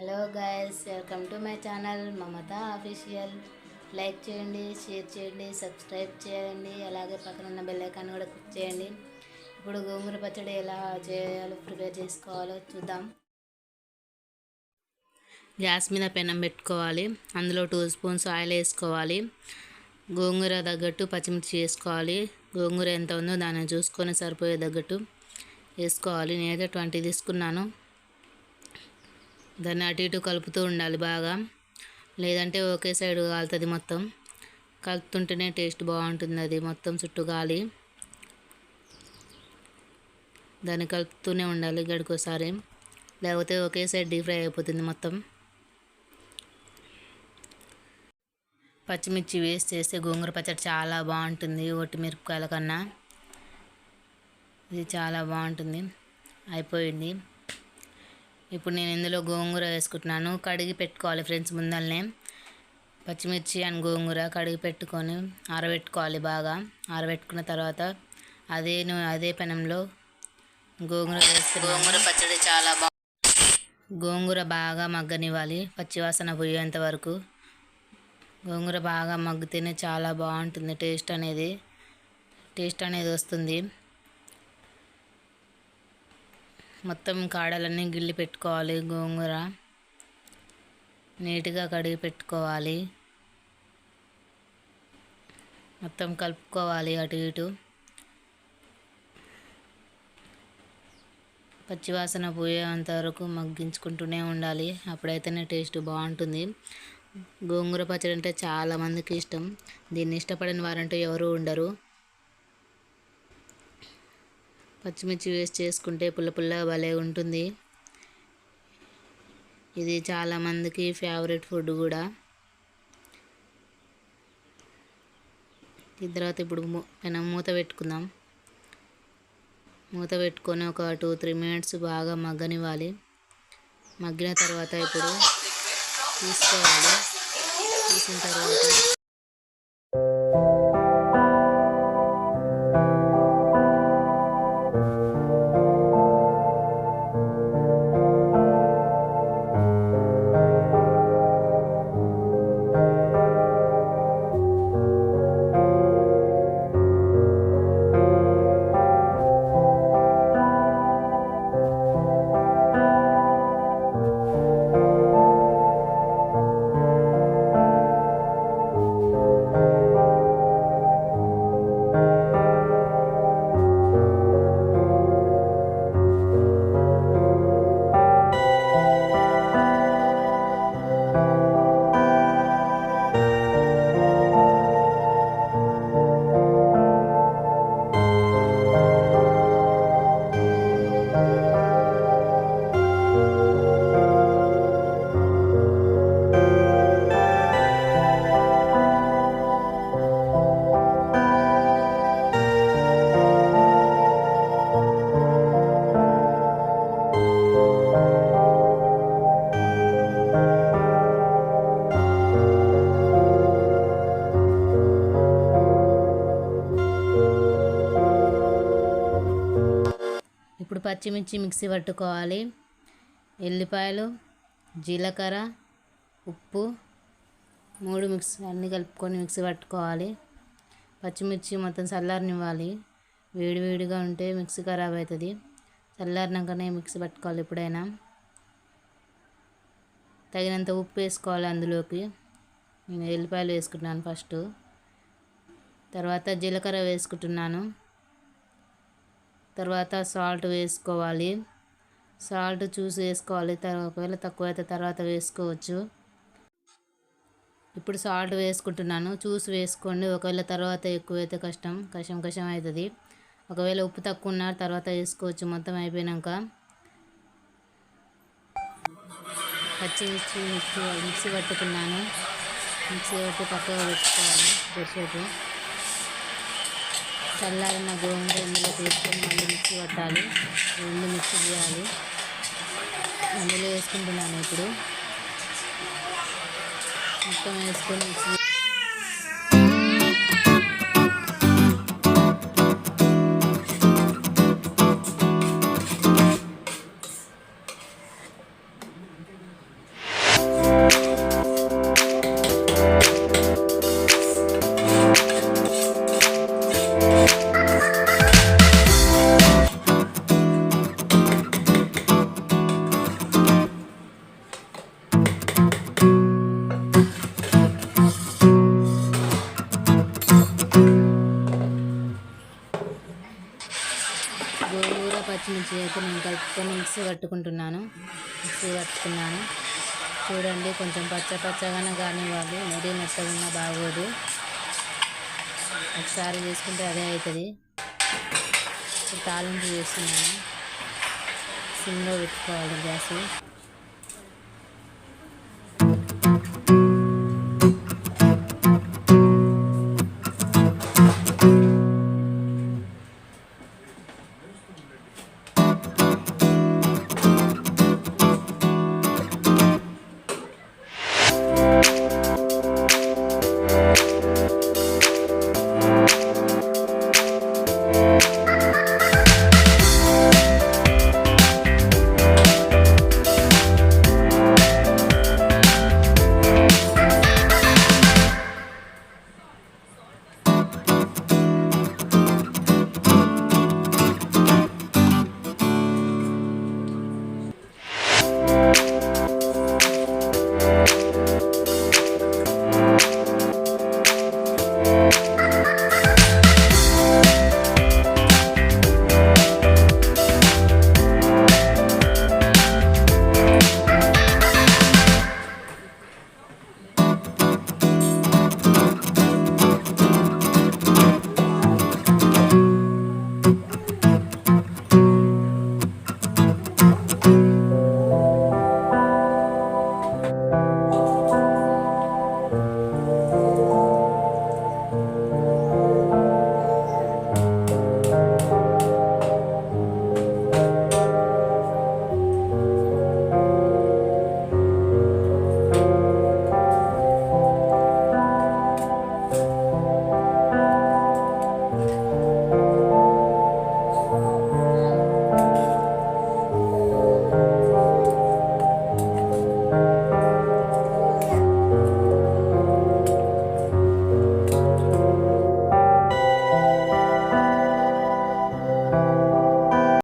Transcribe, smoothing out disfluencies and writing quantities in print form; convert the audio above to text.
Hello guys, welcome to my channel Mamata official. Like చేయండి, share చేయండి, subscribe చేయండి, అలాగే పక్కన ఉన్న బెల్ ఐకాన్ కూడా క్లిక్ చేయండి. ఇప్పుడు గోంగూర పచ్చడి ఎలా చేయాలో ప్రిపేర్ చేసుకోవాలో చూద్దాం. గ్యాస్ మీద పెనం పెట్టుకోవాలి. అందులో 2 స్పూన్స్ ఆయిల్ వేసుకోవాలి. గోంగూర తగ్గట్టు పచ్చిమిర్చి వేసుకోవాలి. గోంగూర ఎంత ఉందో దాన్ని చూసుకొని సరిపోయే తగ్గట్టు వేసుకోవాలి. నేనైతే 20 తీసుకున్నాను. దాన్ని అటు ఇటు కలుపుతూ ఉండాలి బాగా, లేదంటే ఒకే సైడ్ కాలుతుంది. మొత్తం కలుపుతుంటేనే టేస్ట్ బాగుంటుంది. అది మొత్తం చుట్టూ గాలి దాన్ని కలుపుతూనే ఉండాలి గడికోసారి, లేకపోతే ఒకే సైడ్ డీప్ ఫ్రై అయిపోతుంది మొత్తం. పచ్చిమిర్చి వేస్ట్ చేస్తే గోంగూర పచ్చడి చాలా బాగుంటుంది. ఒట్టి మిరపకాయల కన్నా ఇది చాలా బాగుంటుంది. అయిపోయింది. ఇప్పుడు నేను ఇందులో గోంగూర వేసుకుంటున్నాను. కడిగి పెట్టుకోవాలి ఫ్రెండ్స్ ముందల్నే. పచ్చిమిర్చి అండ్ గోంగూర కడిగి పెట్టుకొని ఆరబెట్టుకోవాలి. బాగా ఆరబెట్టుకున్న తర్వాత అదే పెనంలో గోంగూర వేస్తే గోంగూర పచ్చడి చాలా గోంగూర బాగా మగ్గనివ్వాలి, పచ్చివాసన పోయేంత వరకు. గోంగూర బాగా మగ్గితేనే చాలా బాగుంటుంది. టేస్ట్ అనేది వస్తుంది. మొత్తం కాడలన్నీ గిల్లి పెట్టుకోవాలి. గోంగూర నీట్గా కడిగి పెట్టుకోవాలి. మొత్తం కలుపుకోవాలి అటు ఇటు. పచ్చివాసన పోయేంత వరకు మగ్గించుకుంటూనే ఉండాలి. అప్పుడైతేనే టేస్ట్ బాగుంటుంది. గోంగూర పచ్చడి అంటే చాలామందికి ఇష్టం. దీన్ని ఇష్టపడని వారంటూ ఎవరు ఉండరు. పచ్చిమిర్చి వేస్ట్ చేసుకుంటే పుల్ల పుల్లగా భలే ఉంటుంది. ఇది చాలామందికి ఫేవరెట్ ఫుడ్ కూడా. దీని తర్వాత ఇప్పుడు పెనం మూత పెట్టుకుందాం. మూత పెట్టుకొని ఒక 2-3 మినిట్స్ బాగా మగ్గనివ్వాలి. మగ్గిన తర్వాత ఇప్పుడు తీసుకోవాలి. తీసిన తర్వాత ఇప్పుడు పచ్చిమిర్చి మిక్సీ పట్టుకోవాలి. ఎల్లిపాయలు, జీలకర్ర, ఉప్పు 3 అన్నీ కలుపుకొని మిక్సీ పట్టుకోవాలి. పచ్చిమిర్చి మొత్తం చల్లారనివ్వాలి. వేడివేడిగా ఉంటే మిక్సీ ఖరాబ్ అవుతుంది. చల్లారినాకనే మిక్సీ పట్టుకోవాలి ఎప్పుడైనా. తగినంత ఉప్పు వేసుకోవాలి అందులోకి. నేను ఎల్లిపాయలు వేసుకుంటున్నాను ఫస్ట్, తర్వాత జీలకర్ర వేసుకుంటున్నాను, తర్వాత సాల్ట్ వేసుకోవాలి. సాల్ట్ చూసి వేసుకోవాలి. ఒకవేళ తక్కువ అయితే తర్వాత వేసుకోవచ్చు. ఇప్పుడు సాల్ట్ వేసుకుంటున్నాను. చూసి వేసుకోండి. ఒకవేళ తర్వాత ఎక్కువైతే కషం అవుతుంది. ఒకవేళ ఉప్పు తక్కువ ఉన్న తర్వాత వేసుకోవచ్చు. మొత్తం అయిపోయాక పచ్చిమిర్చి మిక్సీ పట్టుకున్నాను. మిక్సీ పట్టి పక్కగా పెట్టుకోవాలి. కొద్దిసేపు చల్లారిన గోంగూర ఇందులో తీసుకొని మళ్ళీ మిక్సీ పట్టాలి. మిక్సీ చేయాలి. అందులో వేసుకుంటున్నాను. ఇప్పుడు మొత్తం వేసుకొని మిక్సీ వేసుకొని మిక్సీ పట్టుకుంటున్నాను. మిక్సీ పట్టుకున్నాను. చూడండి, కొంచెం పచ్చగానే కానివ్వాలి, మరీ మెత్తగా ఉన్నా బాగోదు. ఒకసారి చేసుకుంటే అదే అవుతుంది. తాలింపు వేస్తున్నాను. సిమ్లో పెట్టుకోవాలి గ్యాస్.